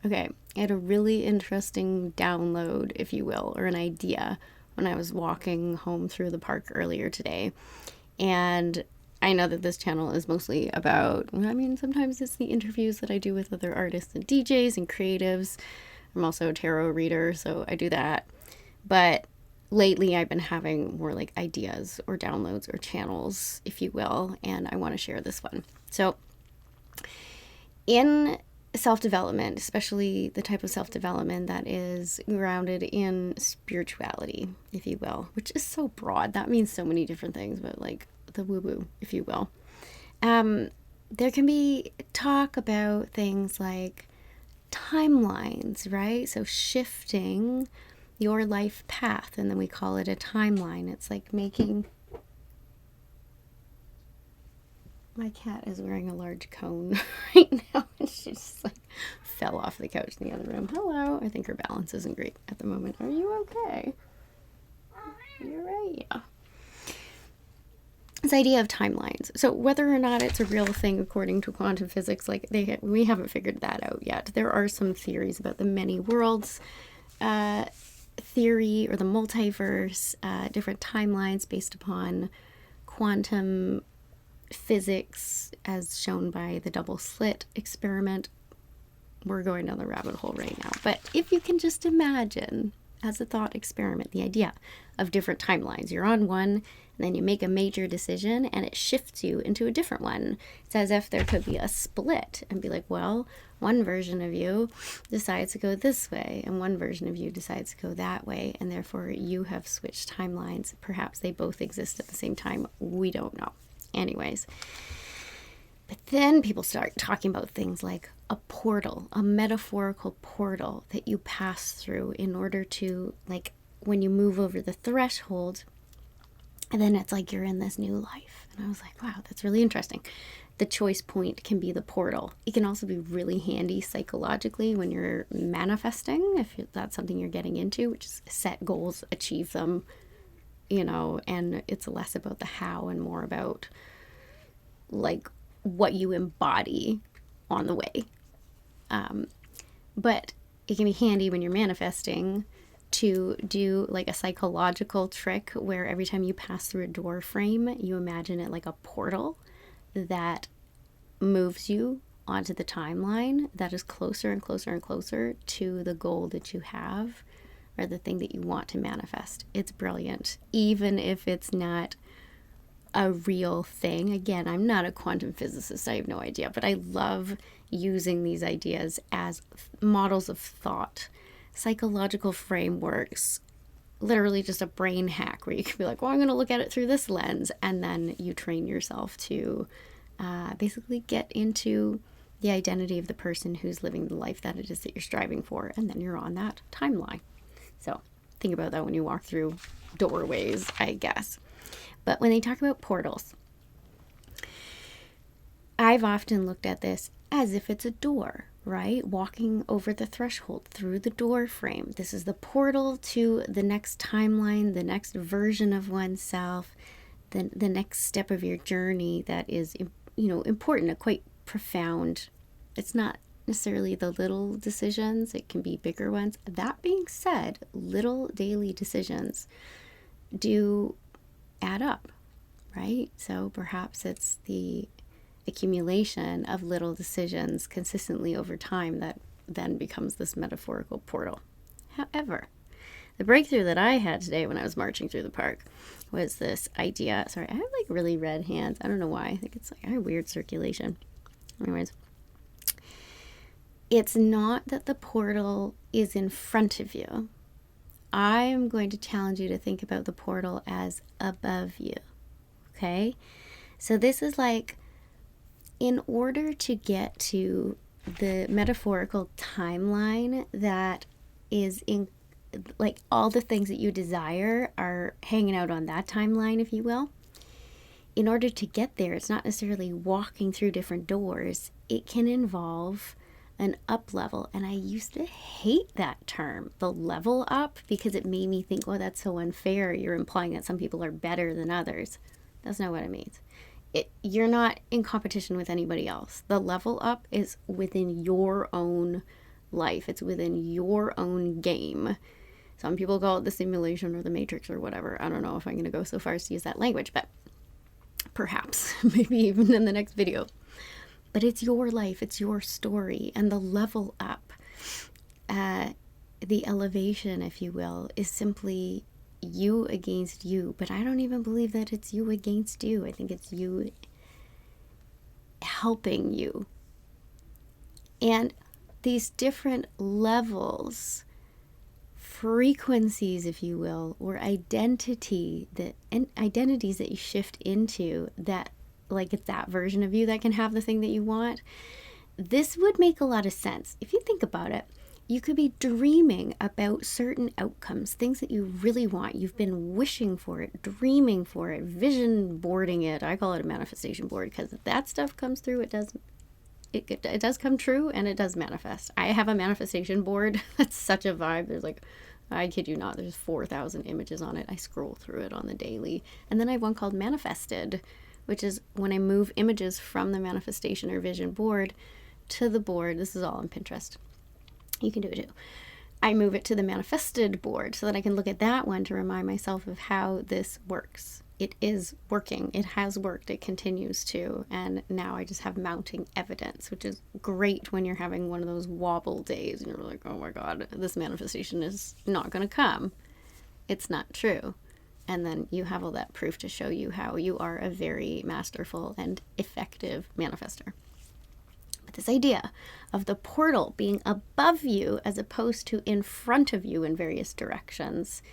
Okay, I had a really interesting download, if you will, or an idea when I was walking home through the park earlier today. And I know that this channel is mostly about, I mean, sometimes it's the interviews that I do with other artists and DJs and creatives. I'm also a tarot reader, so I do that. But lately I've been having more like ideas or downloads or channels, if you will, and I want to share this one. So, in self-development, especially the type of self-development that is grounded in spirituality, if you will, which is so broad. That means so many different things, but like the woo-woo, if you will. There can be talk about things like timelines, right? So shifting your life path, and then we call it a timeline. It's like making... My cat is wearing a large cone right now, and she just like fell off the couch in the other room. Hello. I think her balance isn't great at the moment. Are you okay? You're right. Yeah. This idea of timelines. So whether or not it's a real thing according to quantum physics, like we haven't figured that out yet. There are some theories about the many worlds theory or the multiverse, different timelines based upon quantum physics as shown by the double slit experiment. We're going down the rabbit hole right now. But if you can just imagine, as a thought experiment, the idea of different timelines. You're on one, and then you make a major decision, and it shifts you into a different one. It's as if there could be a split and be like, well, one version of you decides to go this way, and one version of you decides to go that way, and therefore you have switched timelines. Perhaps they both exist at the same time. We don't know. Anyways, but then people start talking about things like a portal, a metaphorical portal that you pass through in order to, like, when you move over the threshold, and then it's like you're in this new life. And I was like, wow, that's really interesting. The choice point can be the portal. It can also be really handy psychologically when you're manifesting, if that's something you're getting into, which is set goals, achieve them, and it's less about the how and more about like what you embody on the way. But it can be handy when you're manifesting to do like a psychological trick where every time you pass through a door frame, you imagine it like a portal that moves you onto the timeline that is closer and closer and closer to the goal that you have or the thing that you want to manifest. It's brilliant, even if it's not a real thing. Again, I'm not a quantum physicist. I have no idea, but I love using these ideas as models of thought, psychological frameworks, literally just a brain hack where you can be like, well, I'm going to look at it through this lens. And then you train yourself to basically get into the identity of the person who's living the life that it is that you're striving for. And then you're on that timeline. So think about that when you walk through doorways, I guess. But when they talk about portals, I've often looked at this as if it's a door, right? Walking over the threshold through the door frame. This is the portal to the next timeline, the next version of oneself, the next step of your journey that is, important, quite profound. It's not necessarily the little decisions. It can be bigger ones. That being said, little daily decisions do add up, right? So perhaps it's the accumulation of little decisions consistently over time that then becomes this metaphorical portal. However, the breakthrough that I had today when I was marching through the park was this idea. Sorry, I have like really red hands. I don't know why. I think it's like I have weird circulation. Anyways, it's not that the portal is in front of you. I'm going to challenge you to think about the portal as above you. Okay? So this is like, in order to get to the metaphorical timeline that is in, like, all the things that you desire are hanging out on that timeline, if you will. In order to get there, it's not necessarily walking through different doors. It can involve an up level. And I used to hate that term, the level up, because it made me think, oh, that's so unfair. You're implying that some people are better than others. That's not what it means. You're not in competition with anybody else. The level up is within your own life. It's within your own game. Some people call it the simulation or the matrix or whatever. I don't know if I'm going to go so far as to use that language, but perhaps, maybe even in the next video. But it's your life, it's your story, and the level up, the elevation, if you will, is simply you against you. But I don't even believe that it's you against you. I think it's you helping you. And these different levels, frequencies, if you will, or identities that you shift into, that like it's that version of you that can have the thing that you want. This would make a lot of sense. If you think about it, you could be dreaming about certain outcomes, things that you really want. You've been wishing for it, dreaming for it, vision boarding it. I call it a manifestation board because if that stuff comes through, it does come true and it does manifest. I have a manifestation board. That's such a vibe. There's like, I kid you not, there's 4,000 images on it. I scroll through it on the daily. And then I have one called Manifested, which is when I move images from the manifestation or vision board to the board. This is all on Pinterest. You can do it too. I move it to the manifested board so that I can look at that one to remind myself of how this works. It is working. It has worked. It continues to. And now I just have mounting evidence, which is great when you're having one of those wobble days and you're like, oh my God, this manifestation is not going to come. It's not true. And then you have all that proof to show you how you are a very masterful and effective manifester. But this idea of the portal being above you as opposed to in front of you in various directions,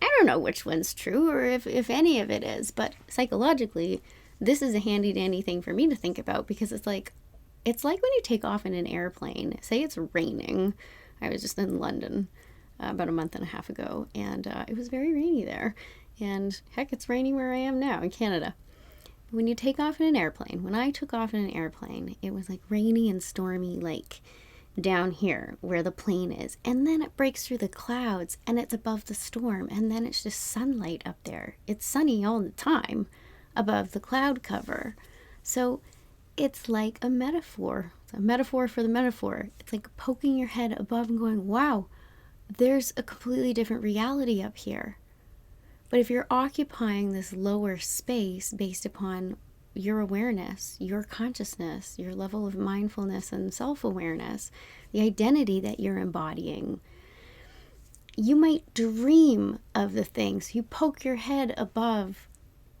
I don't know which one's true or if any of it is, but psychologically, this is a handy dandy thing for me to think about because it's like when you take off in an airplane, say it's raining. I was just in London about a month and a half ago, and it was very rainy there. And heck, it's raining where I am now in Canada. When you take off in an airplane, when I took off in an airplane, it was like rainy and stormy, like down here where the plane is. And then it breaks through the clouds and it's above the storm. And then it's just sunlight up there. It's sunny all the time above the cloud cover. So it's like a metaphor. It's a metaphor for the metaphor. It's like poking your head above and going, wow, there's a completely different reality up here. But if you're occupying this lower space based upon your awareness, your consciousness, your level of mindfulness and self-awareness, the identity that you're embodying, you might dream of the things. You poke your head above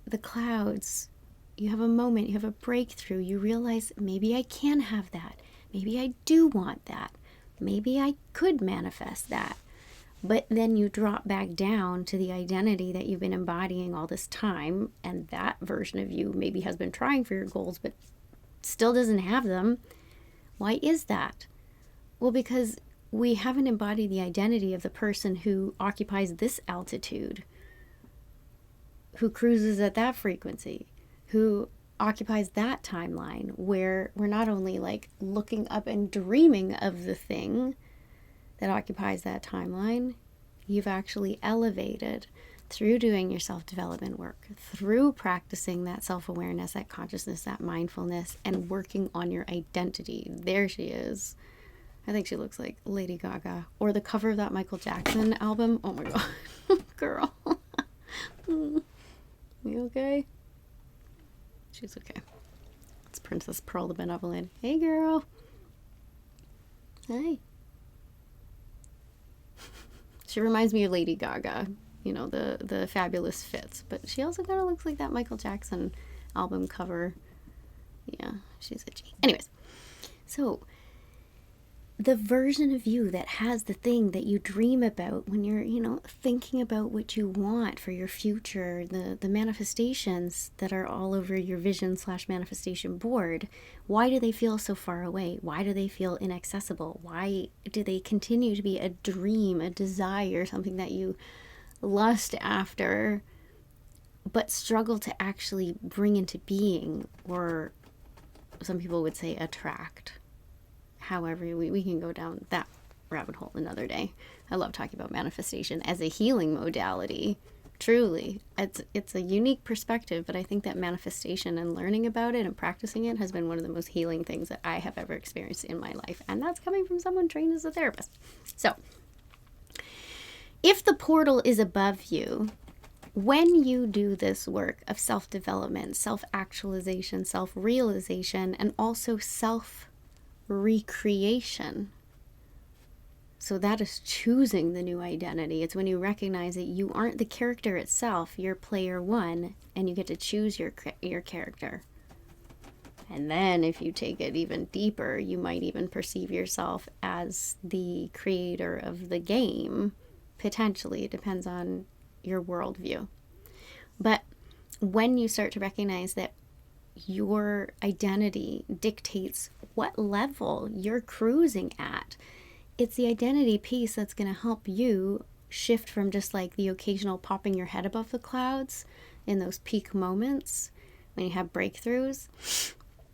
the clouds. You have a moment, you have a breakthrough. You realize maybe I can have that. Maybe I do want that. Maybe I could manifest that. But then you drop back down to the identity that you've been embodying all this time, and that version of you maybe has been trying for your goals, but still doesn't have them. Why is that? Well, because we haven't embodied the identity of the person who occupies this altitude, who cruises at that frequency, who occupies that timeline, where we're not only like looking up and dreaming of the thing that occupies that timeline, you've actually elevated through doing your self-development work, through practicing that self-awareness, that consciousness, that mindfulness, and working on your identity. There she is. I think she looks like Lady Gaga, or the cover of that Michael Jackson album. Oh my God, girl. You okay? She's okay. It's Princess Pearl the Benevolent. Hey, girl. Hi. She reminds me of Lady Gaga, you know, the fabulous fits. But she also kind of looks like that Michael Jackson album cover. Yeah, she's itchy. Anyways, so the version of you that has the thing that you dream about when you're, you know, thinking about what you want for your future, the manifestations that are all over your vision/manifestation board, why do they feel so far away? Why do they feel inaccessible? Why do they continue to be a dream, a desire, something that you lust after, but struggle to actually bring into being, or some people would say attract? However, we can go down that rabbit hole another day. I love talking about manifestation as a healing modality. Truly, it's a unique perspective, but I think that manifestation and learning about it and practicing it has been one of the most healing things that I have ever experienced in my life. And that's coming from someone trained as a therapist. So, if the portal is above you, when you do this work of self-development, self-actualization, self-realization, and also self-recreation, so that is choosing the new identity. It's when you recognize that you aren't the character itself, you're player one, and you get to choose your character. And then if you take it even deeper, you might even perceive yourself as the creator of the game. Potentially, it depends on your worldview. But when you start to recognize that your identity dictates what level you're cruising at, it's the identity piece that's going to help you shift from just like the occasional popping your head above the clouds in those peak moments when you have breakthroughs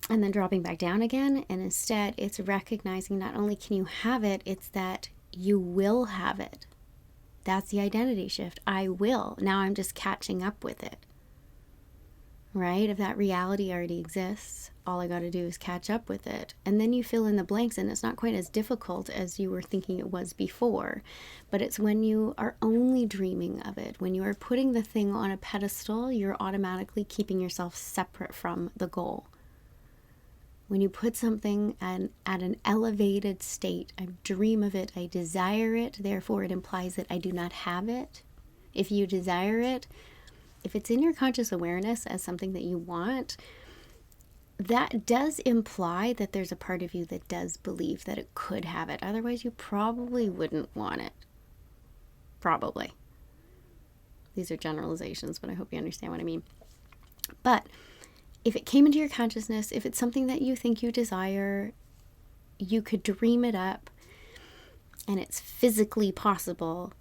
and then dropping back down again. And instead, it's recognizing not only can you have it, it's that you will have it. That's the identity shift. I will. Now I'm just catching up with it. Right? If that reality already exists, all I got to do is catch up with it. And then you fill in the blanks, and it's not quite as difficult as you were thinking it was before. But it's when you are only dreaming of it, when you are putting the thing on a pedestal, you're automatically keeping yourself separate from the goal. When you put something at an elevated state, I dream of it, I desire it, therefore it implies that I do not have it. If you desire it, if it's in your conscious awareness as something that you want, that does imply that there's a part of you that does believe that it could have it. Otherwise, you probably wouldn't want it. Probably. These are generalizations, but I hope you understand what I mean. But if it came into your consciousness, if it's something that you think you desire, you could dream it up, and it's physically possible,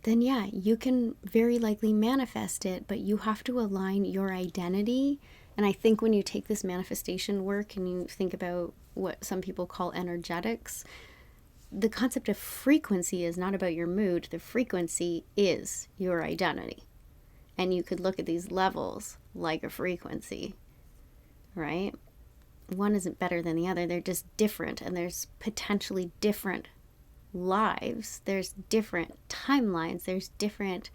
then yeah, you can very likely manifest it, but you have to align your identity. And I think when you take this manifestation work and you think about what some people call energetics, the concept of frequency is not about your mood. The frequency is your identity. And you could look at these levels like a frequency, right? One isn't better than the other. They're just different, and there's potentially different lives, there's different timelines, there's different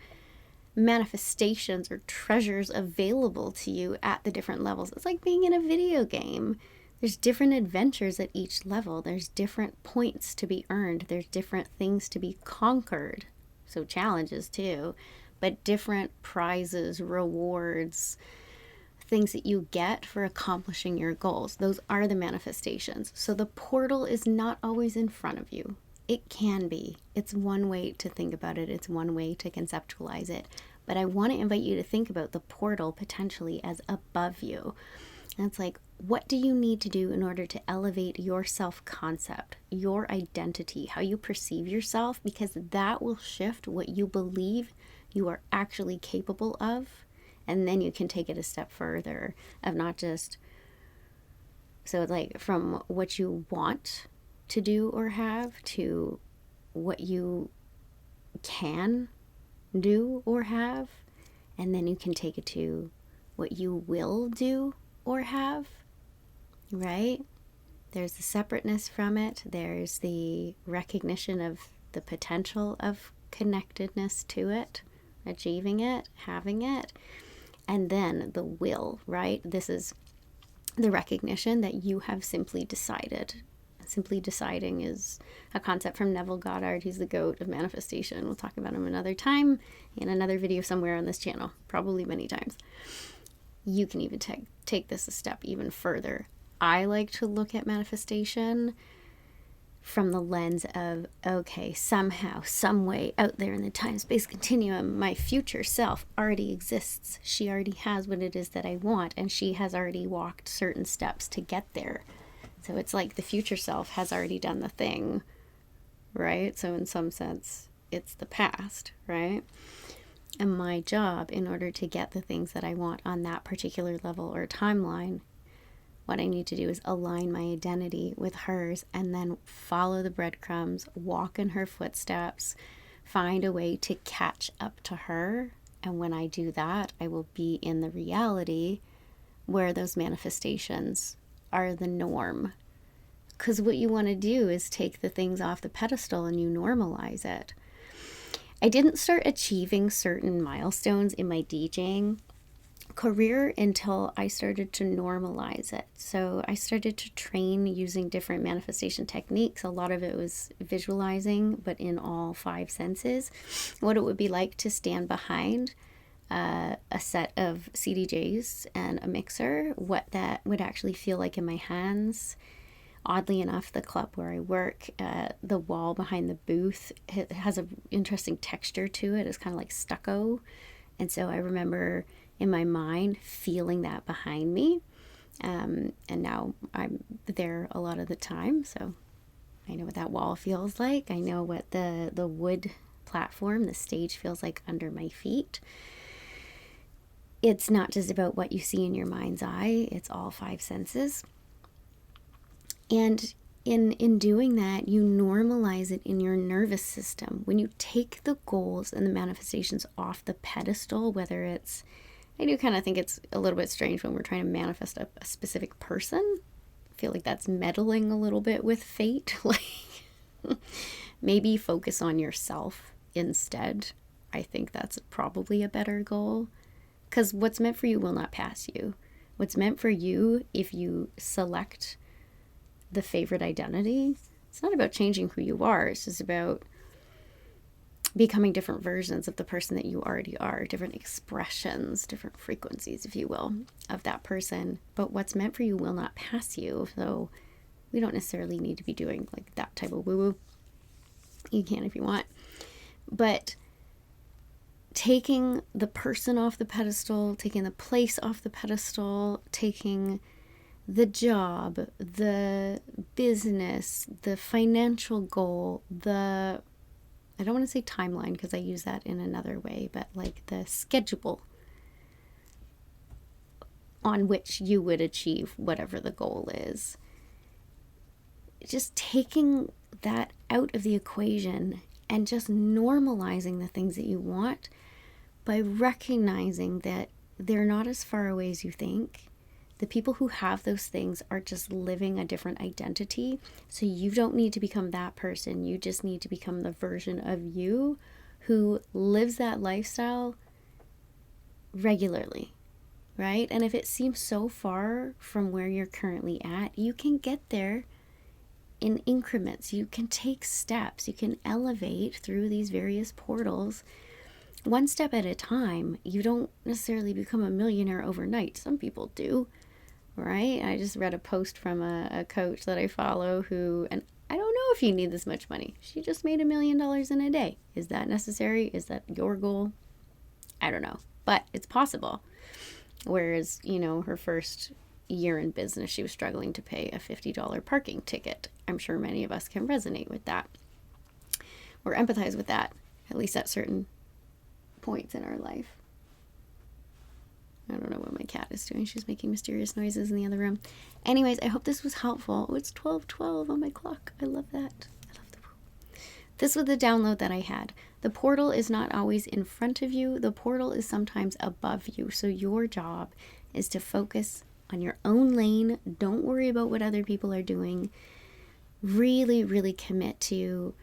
manifestations or treasures available to you at the different levels. It's like being in a video game. There's different adventures at each level. There's different points to be earned. There's different things to be conquered. So challenges too, but different prizes, rewards, things that you get for accomplishing your goals. Those are the manifestations. So the portal is not always in front of you. It can be. It's one way to think about it. It's one way to conceptualize it. But I want to invite you to think about the portal potentially as above you. And it's like, what do you need to do in order to elevate your self-concept, your identity, how you perceive yourself? Because that will shift what you believe you are actually capable of. And then you can take it a step further of not just, so it's like from what you want to do or have to what you can do or have, and then you can take it to what you will do or have, right? There's the separateness from it. There's the recognition of the potential of connectedness to it, achieving it, having it, and then the will, right? This is the recognition that you have simply decided. Simply deciding is a concept from Neville Goddard. He's the GOAT of manifestation. We'll talk about him another time in another video somewhere on this channel, probably many times. You can even take this a step even further. I like to look at manifestation from the lens of, okay, somehow, some way out there in the time-space continuum, my future self already exists. She already has what it is that I want, and she has already walked certain steps to get there. So it's like the future self has already done the thing, right? So in some sense, it's the past, right? And my job, in order to get the things that I want on that particular level or timeline, what I need to do is align my identity with hers and then follow the breadcrumbs, walk in her footsteps, find a way to catch up to her And when I do that, I will be in the reality where those manifestations are the norm. Because what you want to do is take the things off the pedestal and you normalize it. I didn't start achieving certain milestones in my DJing career until I started to normalize it. So I started to train using different manifestation techniques. A lot of it was visualizing, but in all 5 senses. What it would be like to stand behind a set of CDJs and a mixer, what that would actually feel like in my hands. Oddly enough, the club where I work, the wall behind the booth, it has an interesting texture to it. It's kind of like stucco. And so I remember in my mind feeling that behind me. And now I'm there a lot of the time. So I know what that wall feels like. I know what the wood platform, the stage feels like under my feet. It's not just about what you see in your mind's eye. It's all 5 senses. And in doing that, you normalize it in your nervous system. When you take the goals and the manifestations off the pedestal, whether it's, I do kind of think it's a little bit strange when we're trying to manifest a specific person. I feel like that's meddling a little bit with fate. Like, maybe focus on yourself instead. I think that's probably a better goal. Because what's meant for you will not pass you. What's meant for you, if you select the favorite identity, it's not about changing who you are. It's just about becoming different versions of the person that you already are, different expressions, different frequencies, if you will, of that person. But what's meant for you will not pass you. So we don't necessarily need to be doing like that type of woo-woo. You can if you want. But taking the person off the pedestal, taking the place off the pedestal, taking the job, the business, the financial goal, I don't want to say timeline because I use that in another way, but like the schedule on which you would achieve whatever the goal is. Just taking that out of the equation and just normalizing the things that you want by recognizing that they're not as far away as you think. The people who have those things are just living a different identity. So you don't need to become that person. You just need to become the version of you who lives that lifestyle regularly, right? And if it seems so far from where you're currently at, you can get there in increments. You can take steps. You can elevate through these various portals one step at a time. You don't necessarily become a millionaire overnight. Some people do. Right? I just read a post from a coach that I follow who, and I don't know if you need this much money. She just made $1 million in a day. Is that necessary? Is that your goal? I don't know, but it's possible. Whereas, her first year in business, she was struggling to pay a $50 parking ticket. I'm sure many of us can resonate with that or empathize with that, at least at certain points in our life. I don't know what my cat is doing. She's making mysterious noises in the other room. Anyways, I hope this was helpful. Oh, it's 12:12 on my clock. I love that. I love the rule. This was the download that I had. The portal is not always in front of you. The portal is sometimes above you. So your job is to focus on your own lane. Don't worry about what other people are doing. Really, really commit to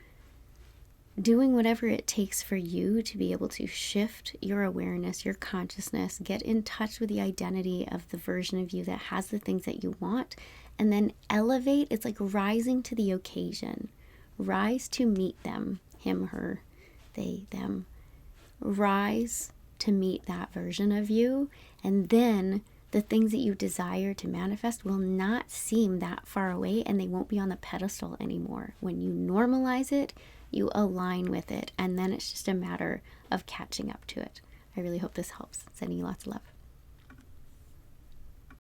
doing whatever it takes for you to be able to shift your awareness, your consciousness, get in touch with the identity of the version of you that has the things that you want, and then elevate. It's like rising to the occasion. Rise to meet them, him, her, they, them. Rise to meet that version of you, and then the things that you desire to manifest will not seem that far away, and they won't be on the pedestal anymore. When you normalize it, you align with it, and then it's just a matter of catching up to it. I really hope this helps. Sending you lots of love.